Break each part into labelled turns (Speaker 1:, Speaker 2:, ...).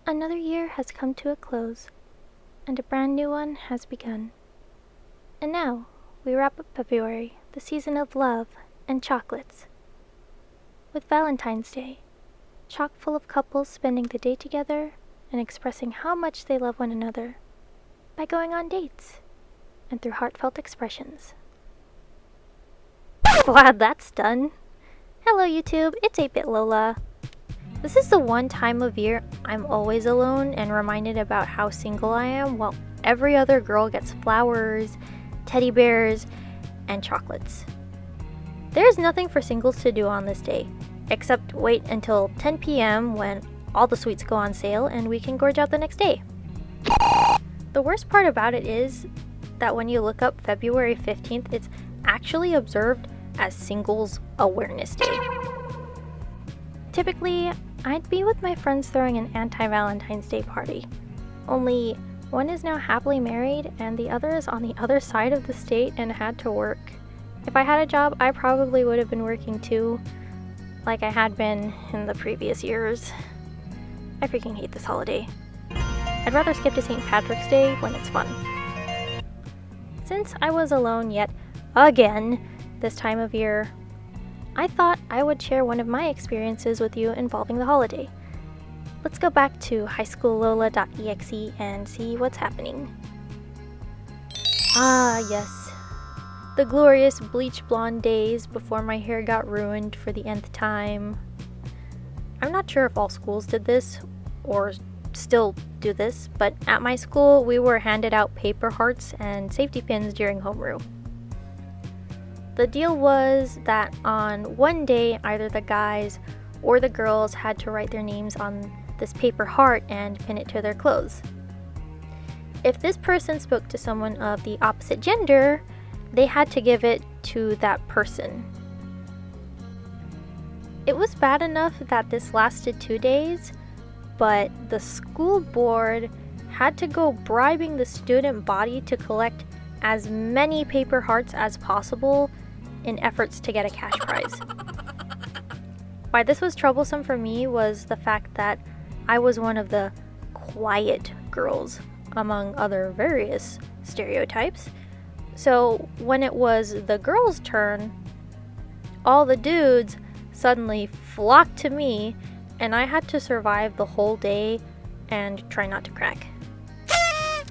Speaker 1: Another year has come to a close, and a brand new one has begun. And now we wrap up February, the season of love and chocolates, with Valentine's Day, chock full of couples spending the day together and expressing how much they love one another by going on dates and through heartfelt expressions. Glad that's done. Hello YouTube, it's 8-Bit Lola. This is the one time of year I'm always alone and reminded about how single I am while every other girl gets flowers, teddy bears, and chocolates. There's nothing for singles to do on this day, except wait until 10 p.m. when all the sweets go on sale and we can gorge out the next day. The worst part about it is that when you look up February 15th, it's actually observed as Singles Awareness Day. Typically, I'd be with my friends throwing an anti-Valentine's Day party. Only one is now happily married and the other is on the other side of the state and had to work. If I had a job, I probably would have been working too, like I had been in the previous years. I freaking hate this holiday. I'd rather skip to St. Patrick's Day when it's fun. Since I was alone yet again this time of year, I thought I would share one of my experiences with you involving the holiday. Let's go back to highschoollola.exe and see what's happening. Ah, yes. The glorious bleach blonde days before my hair got ruined for the nth time. I'm not sure if all schools did this or still do this, but at my school we were handed out paper hearts and safety pins during homeroom. The deal was that on one day either the guys or the girls had to write their names on this paper heart and pin it to their clothes. If this person spoke to someone of the opposite gender, they had to give it to that person. It was bad enough that this lasted 2 days, but the school board had to go bribing the student body to collect as many paper hearts as possible in efforts to get a cash prize. Why this was troublesome for me was the fact that I was one of the quiet girls among other various stereotypes. So when it was the girls' turn, all the dudes suddenly flocked to me and I had to survive the whole day and try not to crack.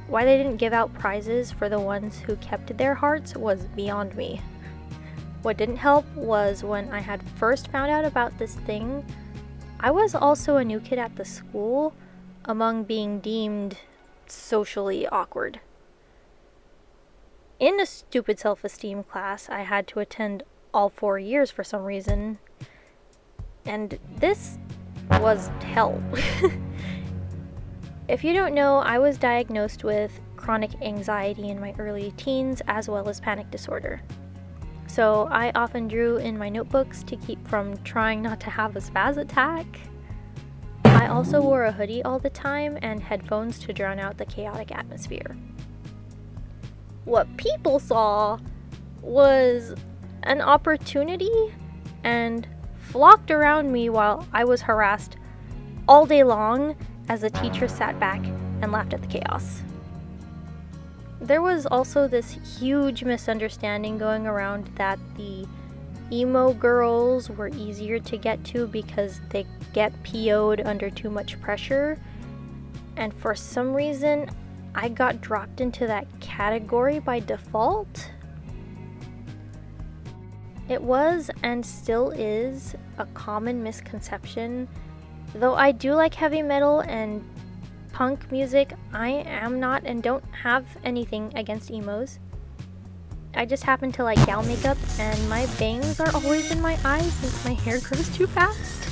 Speaker 1: Why they didn't give out prizes for the ones who kept their hearts was beyond me. What didn't help was when I had first found out about this thing, I was also a new kid at the school among being deemed socially awkward. In a stupid self-esteem class, I had to attend all 4 years for some reason, and this was hell. If you don't know, I was diagnosed with chronic anxiety in my early teens as well as panic disorder. So I often drew in my notebooks to keep from trying not to have a spaz attack. I also wore a hoodie all the time and headphones to drown out the chaotic atmosphere. What people saw was an opportunity and flocked around me while I was harassed all day long as the teacher sat back and laughed at the chaos. There was also this huge misunderstanding going around that the emo girls were easier to get to because they get PO'd under too much pressure, and for some reason I got dropped into that category by default. It was and still is a common misconception. Though I do like heavy metal and punk music, I am not and don't have anything against emos. I just happen to like gal makeup and my bangs are always in my eyes since my hair grows too fast.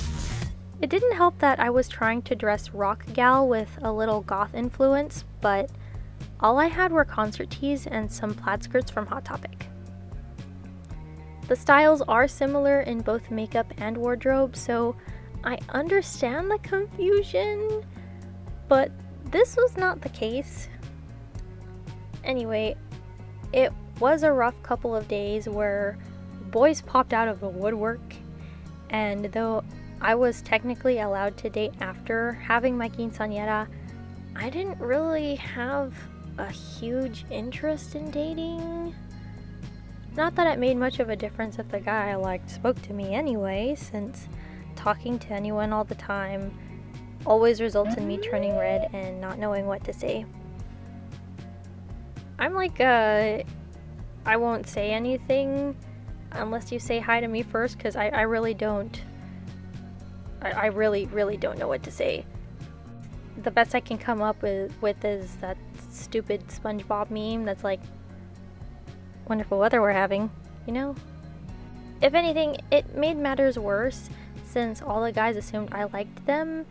Speaker 1: It didn't help that I was trying to dress rock gal with a little goth influence, but all I had were concert tees and some plaid skirts from Hot Topic. The styles are similar in both makeup and wardrobe, so I understand the confusion, but this was not the case. Anyway, it was a rough couple of days where boys popped out of the woodwork, and though I was technically allowed to date after having my quinceañera, I didn't really have a huge interest in dating. Not that it made much of a difference if the guy I liked spoke to me anyway, since talking to anyone all the time always results in me turning red and not knowing what to say. I'm like, I won't say anything unless you say hi to me first, because I really don't. I really don't know what to say. The best I can come up with is that stupid SpongeBob meme that's like, wonderful weather we're having, you know? If anything, it made matters worse since all the guys assumed I liked them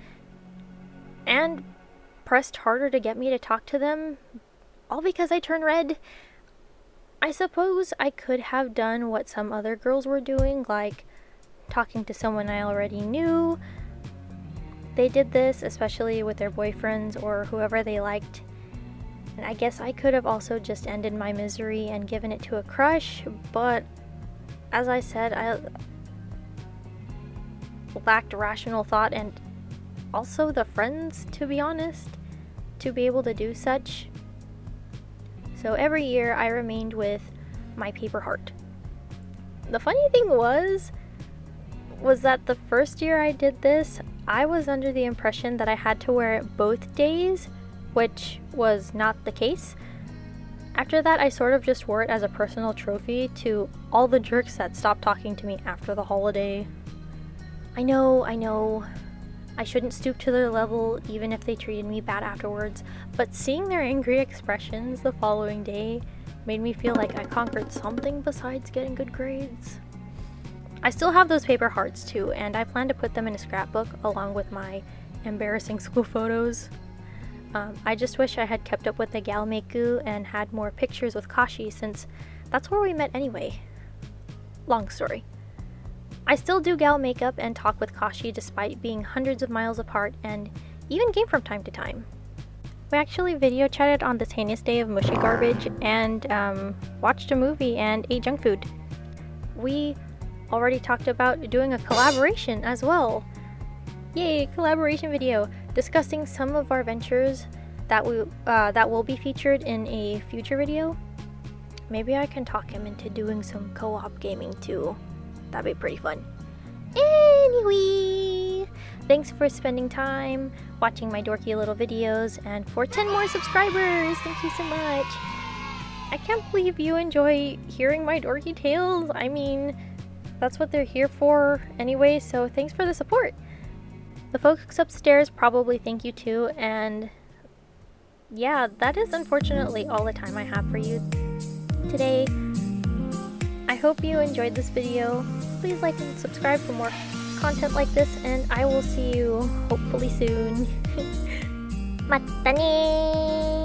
Speaker 1: and pressed harder to get me to talk to them, all because I turned red. I suppose I could have done what some other girls were doing, like talking to someone I already knew. They did this especially with their boyfriends or whoever they liked. And I guess I could have also just ended my misery and given it to a crush, but as I said, I lacked rational thought and also the friends, to be honest, to be able to do such. So every year I remained with my paper heart. The funny thing was that the first year I did this, I was under the impression that I had to wear it both days, which was not the case. After that, I sort of just wore it as a personal trophy to all the jerks that stopped talking to me after the holiday. I know, I shouldn't stoop to their level even if they treated me bad afterwards, but seeing their angry expressions the following day made me feel like I conquered something besides getting good grades. I still have those paper hearts too, and I plan to put them in a scrapbook along with my embarrassing school photos. I just wish I had kept up with the Galmeku and had more pictures with Kashi, since that's where we met anyway. Long story. I still do gal makeup and talk with Kashi despite being hundreds of miles apart, and even game from time to time. We actually video chatted on this heinous day of mushy garbage and watched a movie and ate junk food. We already talked about doing a collaboration as well. Yay, collaboration video discussing some of our ventures that will be featured in a future video. Maybe I can talk him into doing some co-op gaming too. That'd be pretty fun. Anyway, thanks for spending time watching my dorky little videos, and for 10 more subscribers, thank you so much. I can't believe you enjoy hearing my dorky tales. I mean, that's what they're here for anyway, so thanks for the support. The folks upstairs probably thank you too, and yeah, that is unfortunately all the time I have for you today. I hope you enjoyed this video. Please like and subscribe for more content like this, and I will see you hopefully soon. まったねー。